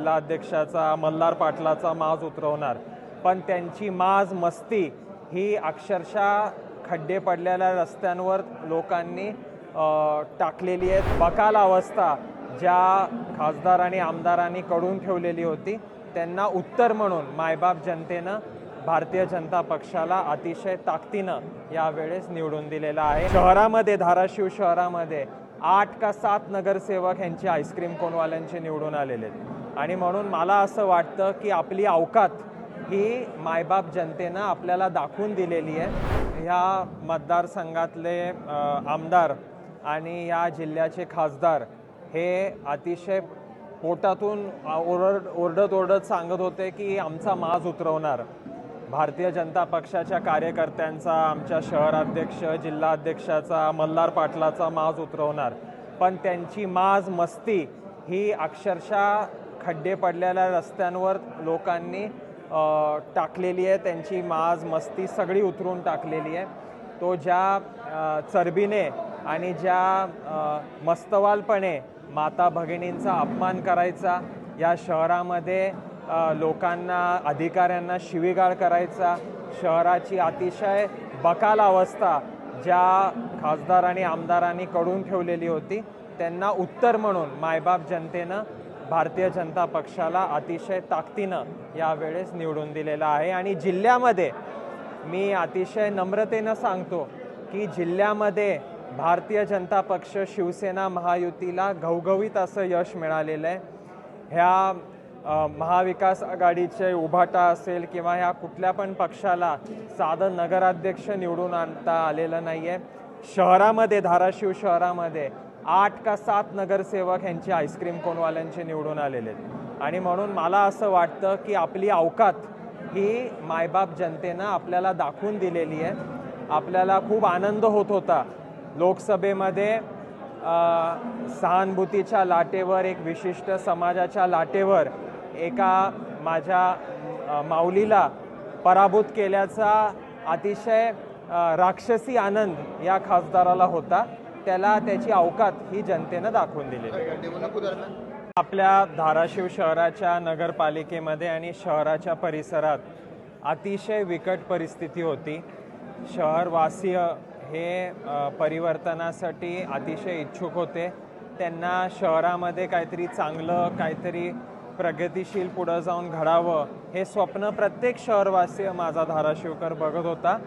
जिल्हाध्यक्षाचा मल्हार पाटलाचा माज उतरवणार, पण त्यांची माज मस्ती ही अक्षरशः खड्डे पडलेल्या रस्त्यांवर लोकांनी टाकलेली आहे। बकाल अवस्था ज्या खासदार आणि आमदारांनी कडून ठेवलेली होती त्यांना उत्तर म्हणून मायबाप जनतेनं भारतीय जनता पक्षाला अतिशय ताकदीनं यावेळेस निवडून दिलेला आहे। शहरामध्ये धाराशिव शहरामध्ये 8 का 7 नगरसेवक यांचे आईस्क्रीम कोनवाल्यांचे निवडून आलेले आहेत आणि म्हणून मला असं वाटतं की आपली औकात ही मायबाप जनतेनं आपल्याला दाखवून दिलेली आहे। ह्या मतदारसंघातले आमदार आणि या जिल्ह्याचे खासदार हे अतिशय पोटातून ओरडत सांगत होते की आमचा माज उतरवणार, भारतीय जनता पक्षाच्या कार्यकर्त्यांचा, आमच्या शहराध्यक्ष जिल्हाध्यक्षाचा मल्हार पाटलाचा माज उतरवणार, पण त्यांची माज मस्ती ही अक्षरशः खड्डे पडलेल्या रस्त्यांवर लोकांनी टाकलेली आहे। त्यांची माज मस्ती सगळी उतरून टाकलेली आहे। तो ज्या चरबीने आणि ज्या मस्तवालपणे माता भगिनींचा अपमान करायचा, या शहरामध्ये लोकांना अधिकाऱ्यांना शिवीगाळ करायचा, शहराची अतिशय बकाल अवस्था ज्या खासदार आणि आमदारांनी कडून ठेवलेली होती त्यांना उत्तर म्हणून मायबाप जनतेनं भारतीय जनता पक्षाला अतिशय ताकदीनं यावेळेस निवडून दिलेला आहे। आणि जिल्ह्यामध्ये मी अतिशय नम्रतेनं सांगतो की जिल्ह्यामध्ये भारतीय जनता पक्ष शिवसेना महायुतीला घवघवीत असं यश मिळालेलं आहे। ह्या महाविकास आघाडीचे उभाटा असेल किंवा ह्या कुठल्या पण पक्षाला साधं नगराध्यक्ष निवडून आणता आलेलं नाही आहे। शहरामध्ये धाराशिव शहरामध्ये 8 का 7 नगरसेवक यांचे आईस्क्रीम कोनवाल्यांचे निवडून आलेले आहेत आणि म्हणून मला असं वाटतं की आपली औकात ही मायबाप जनतेनं आपल्याला दाखवून दिलेली आहे। आपल्याला खूप आनंद होत होता लोकसभेमध्ये सहानुभूतीच्या लाटेवर, एक विशिष्ट समाजाच्या लाटेवर एका माझ्या माऊलीला पराभूत केल्याचा अतिशय राक्षसी आनंद या खासदाराला होता। त्याला त्याची औकात ही जनतेनं दाखवून दिली। आपल्या धाराशिव शहराच्या नगरपालिकेमध्ये आणि शहराच्या परिसरात अतिशय बिकट परिस्थिती होती। शहरवासीय हे परिवर्तनासाठी अतिशय इच्छुक होते। त्यांना शहरामध्ये काहीतरी चांगलं, काहीतरी प्रगतिशील पुढं जाऊन घडावं हे स्वप्न प्रत्येक शहरवासी माझा धाराशिवकर बघत होता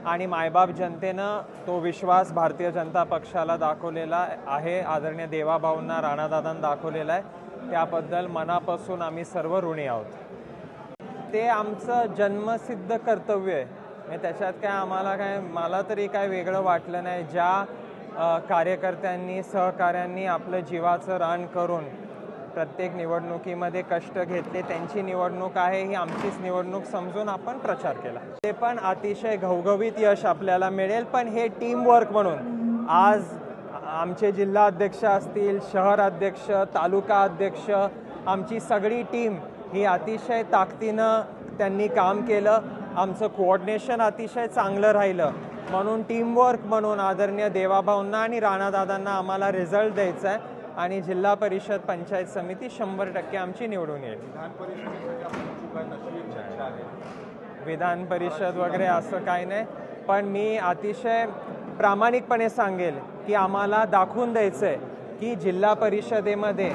आणि मायबाप जनतेनं तो विश्वास भारतीय जनता पक्षाला दाखवलेला आहे। आदरणीय देवाभाऊंना, राणादादांना दाखवलेला आहे। त्याबद्दल मनापासून आम्ही सर्व ऋणी आहोत। ते आमचं जन्मसिद्ध कर्तव्य आहे। त्याच्यात काय आम्हाला मला तरी काय वेगळं वाटलं नाही। ज्या कार्यकर्त्यांनी, सहकाऱ्यांनी आपलं जीवाचं रान करून प्रत्येक निवडणुकीमध्ये कष्ट घेतले, त्यांची निवडणूक आहे ही आमचीच निवडणूक समजून आपण प्रचार केला। ते पण अतिशय घवघवीत यश आपल्याला मिळेल, पण हे टीमवर्क म्हणून आज आमचे जिल्हाध्यक्ष असतील, शहर अध्यक्ष, तालुका अध्यक्ष, आमची सगळी टीम ही अतिशय ताकदीनं त्यांनी काम केलं। आमचं कोऑर्डिनेशन अतिशय चांगलं राहिलं, म्हणून टीमवर्क म्हणून आदरणीय देवाभाऊंना आणि राणादादांना आम्हाला रिझल्ट द्यायचा आहे आणि जिल्हा परिषद पंचायत समिती 100% आमची निवडून येईल। विधान परिषद वगैरे असं काही नाही, पण मी अतिशय प्रामाणिकपणे सांगेल की आम्हाला दाखवून द्यायचं आहे की जिल्हा परिषदेमध्ये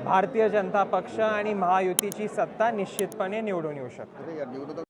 भारतीय जनता पक्ष आणि महायुतीची सत्ता निश्चितपणे निवडून येऊ शकते।